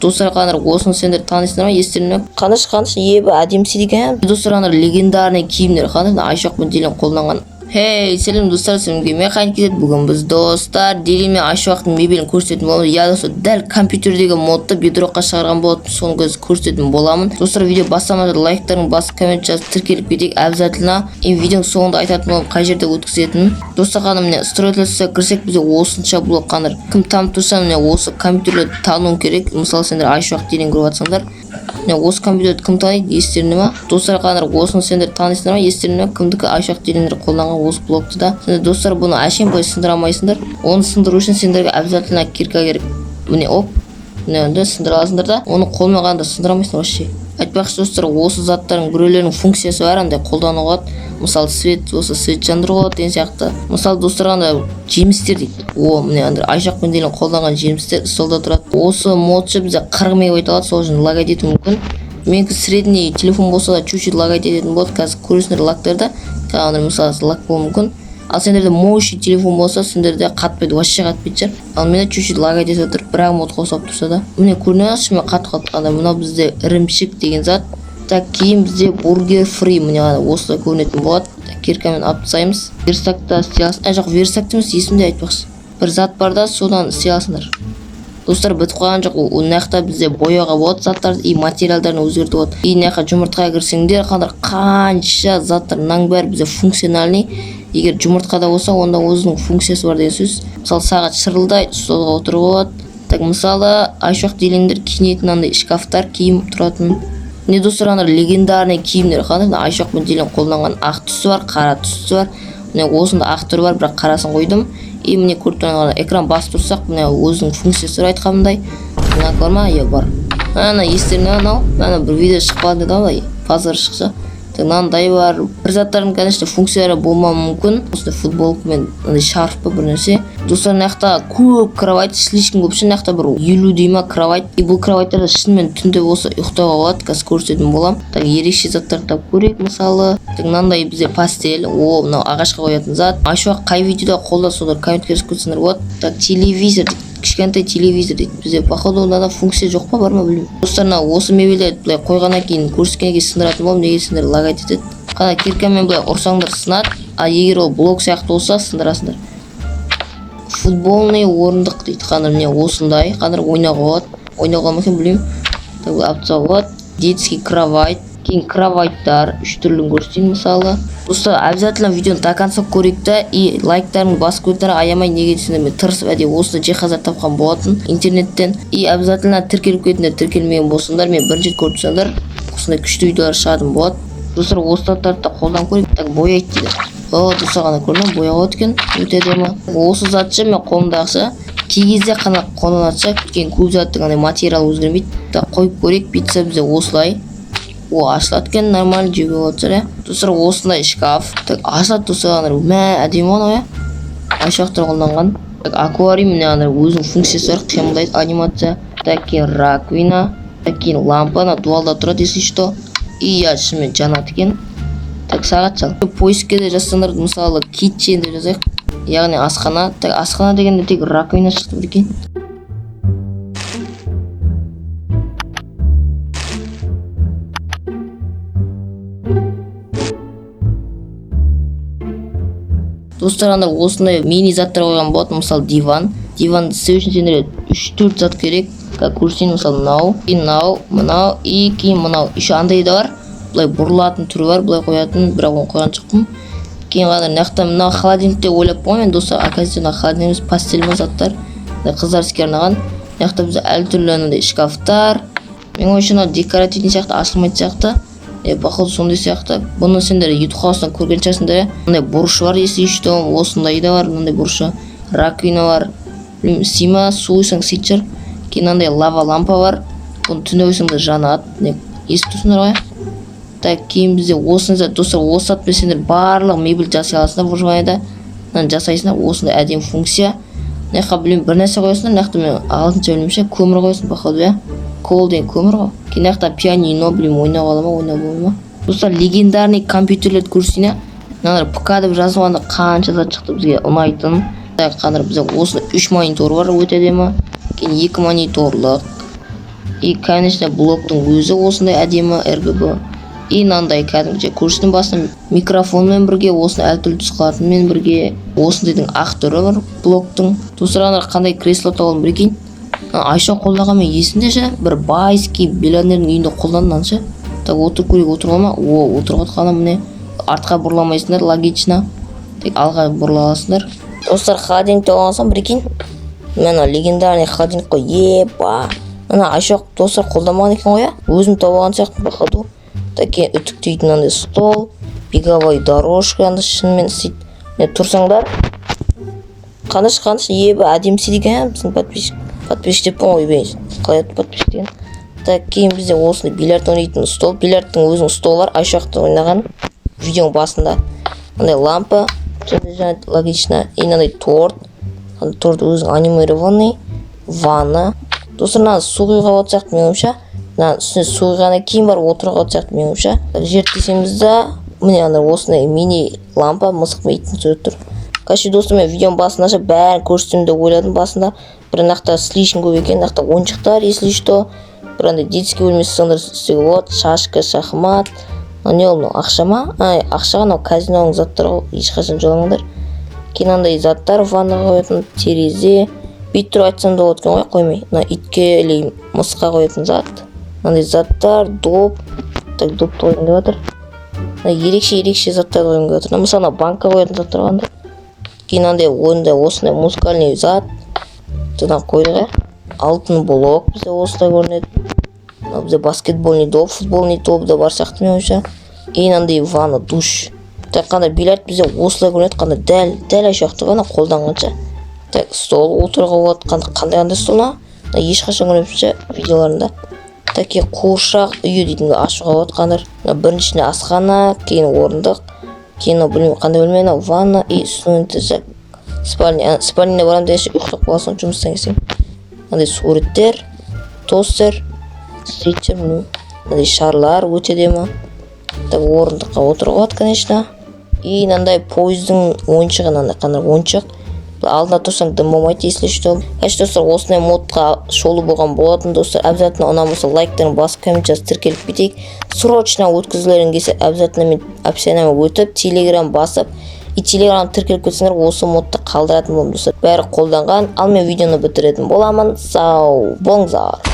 Достар, қаныр осыны сендер танисыңдар ма? Естеріңде ме? Қаныш ебі әдемсі екен. Достар, қаныр легендарный киімдер, қаныр Айшуақ пен Дилен қолданған. Хей, сәлем достар, сізге механик кетеді. Бүгін біз достар Дилен мен Айшуақтың мебелін көрсететін боламыз. Я достар, дәл компьютердегі модты бедрокқа шығарған болатын, соны көрсететін боламын. Достар, видео бастамада лайктарын басып, коммент жазып тіркеліп кетейік. Обязательно видеоның соңында айтатын боламын қай жерде өткізетінін. Достар, қаныр міне строительствоға кірсек, бізде осынша блок қаныр. Кім танытса, міне осы компьютерлерді тану керек. Мысалы, сендер Айшуақ Дилен көріп жатсаңдар, міне осы компьютерді кім таниды? Естеріңде ме? Достар, қаныр осыны сендер танисыңдар ма? Естеріңде ме? Кімдікі? Айшуақ Дилендер қолданған осы блокты да. Сендер достар, бұны әшейін былай сындыра алмайсыңдар. Оны сындыру үшін сендерге обязательно кирка керек. Міне оп, міне онда сындыра аласыңдар да. Оны қолмен ғана сындыра алмайсыңдар вообще. Айтпақшы достар, осы заттардың біреулерінің функциясы бар, андай қолдануға болады. Мысалы свет, осы свет жандыруға болады деген сияқты. Мысалы достар, андай жемістер дейді. Міне андай Айшуақ пен Дилен қолданған жемістер столда тұрады. Осы модшы бізде 40 мегабайт алады, сол үшін лагать етуі мүмкін. Менікі средний телефон болса да чуть-чуть лагать ететін болады. Қазір көресіңдер лагтарда. Андай мысалы лаг болуы мүмкін. Ал сендерде мощный телефон болса, сендерде қатпайды, вообще қатпайды шығар. Ал менде чуть-чуть лагать етіп отыр, бірақ мод қосып тұрса да. Міне көрінеді ме? Мен қатып. Мынау бізде ірімшік деген зат. Так, кейін бізде бургер фри, міне осылай көрінетін болады. Киркамен алып тастаймыз. Версакта істей аласың. Жоқ, версакта емес, есімде айтпақшы. Бір зат бар да, содан істей аласыңдар. Достар, бітіп қалған жоқ. Ол бізде бояуға болады заттарды и материалдарын өзгертіп болады. И мына жұмыртқаға кірсеңдер, қанша заттар, мынаның бәрі бізде функциональный. Егер жұмыртқада болса, онда өзінің функциясы бар деген сөз. Мысалы, сағат шырылдайды, столға отыруға болады. Так, мысалы, Айшуақ Дилендер киінетін андай шкафтар, киім тұратын. Міне достар, легендарный киімдер, Айшуақ пен Дилен қолданған ақ түсі бар, қара түсі бар. Міне осында ақ түрі бар, бірақ қарасын қойдым. И міне көріп тұрған экран басып тұрсақ, міне өзінің функциясы бар айтқанымдай. Мына көр ма? Бар. Ана естеріңде анау, бір видео шығып қалды да, базар шықса. Мынандай бар. Бір заттардың, конечно, функциялары болмауы мүмкін. Осындай футболка мен шарф па бір нәрсе. Достар, мынақта көп кровать, слишком көп. Мынақта бір 50 дейма кровать. И бұл кроваттарда шынымен түнде болса ұйықтауға болады. Қазір көрсететін болам. Так, ерекше заттарды тап көрейік, мысалы. Мынандай бізде пастель. Мынау ағашқа қоятын зат. Айшуақ қай видеода қолда солар комментке көрсетсеңдер болады. Так, телевизор. Кішкентай телевизор дейді. Бізде походу онда функция жоқ па, бар ма білмеймін. Достар, осы мебельді былай қойғаннан кейін көрсеткеннен кейін сындыратын болам, неге сендер лагать етеді. Қана киркамен былай ұрсаңдар сынады, а егер ол блок сияқты болса сындырасыңдар. Футболный орындық дейді. Қаныр міне осындай, қаныр ойнауға болады. Ойнауға мүмкін білмеймін. Так, бұл аптауға болады. Детский кровать. Кейін кроваттар, 3 түрлін көрсетейін мысалы. Достар, обязательно видеоны до конца көрейік та, и лайктарын басып көтері аямай, неге десеңдер мен тырысып әдейі осы жиһаздар тапқан болатын интернеттен. И обязательно тіркеліп кетіңдер, тіркелмеген болсаңдар, мен бірінші көріп тұрсаңдар, осындай күшті видеолар шығатын болады. Достар, осы заттарды да қолдан көрейік. Так, бояйды дейді. Достар, ғана көрдім, бояға өткен, өтеді ма? Осы затшы мен қолымдағысы кей кезде қана қолданатса, кейін көп заттың андай материал өзгермейді. Так, қойып көрейік, бүйтсе бізде осылай. Ашылады екен, нормально жеуге болады иә. Достар, осындай шкаф. Так, ашылады достар, әдемі оны, Айшуақтар қолданған. Так, аквариум, өзінің функциясы бар, қимылдайды, анимация. Так, кейін раковина. Так, кейін лампа, дуалда тұрады, если что. И шынымен жанады екен. Так, сағат жал. Поискке де жазсаңдар, мысалы, kitchen деп жазайық. Яғни асхана. Так, асхана дегенде тек раковина шықты екен. Достар, осындай мини заттар қойған болады, мысалы диван. Диванды істеу үшін сендерге 3-4 зат керек. Как көрсетейін, мысалы мынау, мынау, мынау и кейін мынау. Еще андай да бар. Бұлай бұрылатын түрі бар, бұлай қоятын, бірақ оны қойған жоқпын. Кейін қадыр, мынау холодильникте ойлап қоймен, достар, оказывается, холодильник пастельмен заттар. Қыздар іске арнаған. Мынақта бізде әлі түрлі шкафтар. Мен ойша декоративный сияқты, ашылмайды сияқты. Походу сондай сияқты. Бұны сендер YouTube хаусынан көрген шығарсыңдар. Мындай бұрышы бар, если что, осындай да бар, мындай бұрышы. Раковина бар. Сима, су үйсің ситчер. Кейін мынандай лава лампа бар. Бұны түнде ойсыңдар жанады. Естусыңдар ғой. Так, кейін бізде осындай зат, достар, осы затпен сендер барлық мебель жасай аласыңдар буржуайда. Жасайсыңдар, осындай әдемі функция. Білмеймін, бір нәрсе қойсыңдар, нақты мен алтынша білмеймін, көмір қойсын, походу, кол деген көмір ғой. Кейін нақты пианино, білмеймін, ойнап алама, ойнап болма. Достар, легендарный компьютерлерді көрсейіне, ПК деп жазылғанда қанша зат шықты бізге ұнайтын. Қаныр бізде осында 3 монитор бар, өте әдемі. Кейін 2 мониторлық. И конечно блоктың өзі осындай әдемі RGB. И мынандай кәдімгіше көршінің басында микрофонмен бірге осындай әртүрлі тұсқалармен бірге осындайдың ақ түрі бар блоктың. Достар қандай кресло тауып білген. Айша қолдаған мен есімде ше бір байский миллионердің үйінде қолданған ше. Так отырып көрейік, отыра ма? Отырып отқаны міне. Артқа бұрламайсыңдар, логично. Тек алға бұрыла аласыңдар. Достар, холодильник тауған соң білген. Мына легендарный холодильник қой. Епа. Мына Айша достар қолдамаған екен ғой, өзім тауған сияқты походу. Такие үтіктейтін андай стол, беговой дорожка, андай шынымен істейді. Міне тұрсаңдар. Қаныш, ебі әдемсі деген біздің подписчик деппін ғой, бейін. Қалай еді подписчик деген. Так, кейін бізде осындай бильярд ойнайтын стол. Бильярдтың өзінің столы бар, Айшақты ойнаған видеоның басында. Андай лампа, логично. И андай торт. Андай торт өзің анимированный. Ванна. Достар, мына су құйға отырсақ меніңше. Мына үстіне су құйғаннан кейін барып отыруға отырсақ меніңше. Зерттесемізді, міне андай осындай мини лампа мысық мейтін сурет тұр. Короче, достар, мен видеоның басында бәрін көрсетемін деп ойладым басында. Бір нақта слишком көп екен, нақта ойыншықтар, если что. Бір андай детский бөлмесі сыңдар істеуге болады, шашка, шахмат. Не ол, ақша ма? Ақшаға мынау казиноның заттары ғой, ешқашан жоламаңдар. Кейін андай заттар ваннаға қоятын, терезе. Бүйт тұрып айтсам да болады екен ғой, қоймай. Мына итке или мысқа қоятын зат. Мынандай заттар, доп. Так, допты қойғым деп жатыр. Ерекше заттарды қойғым деп жатыр. Мысалы банкқа қоятын заттар қандай. Кейін андай ойында осындай музыкальный зат. Содан қойдыға. Алтын блок бізде осылай көрінеді. Бізде баскетбольный доп, футболный доп да бар сияқты меніңше. И андай ванна, душ. Так, қандай бильярд бізде осылай көрінеді, қандай дәл Айшақты ғана қолданғанша. Так, стол отыруға болады, қандай столна. Ешқашан көрмепсінше видеоларында. Так, қуыршақ үйі дейтінді ашуға болады қандар. Біріншіне асхана, кейін орындық, кейін білмеймін қандай бөлме, ванна и студенті спальня барам дегенше ұйықтап қаласың жұмыстан келсең. Мынандай суреттер, тостер, стритчер, мынандай шарлар өте демі. Так, орындыққа отыруға болады, конечно. И мынандай пойыздың ойыншығы, мынандай қандай ойыншық. Алдына тұрсаң дым болмайды, если что. Конечно, достар, осындай модқа шолу болған болатын, достар. Обязательно ұнамаса лайктарын басып, коммент жазып тіркеліп кетейік. Срочно өткізілерін келсе, обязательно мен описаниеме өтіп, телеграм басып, и телеграм тіркеліп кетсеңдер, осы модты қалдыратын болым, достар. Бәрі қолданған, ал мен видеоны бітіретін боламын. Сау болыңыздар.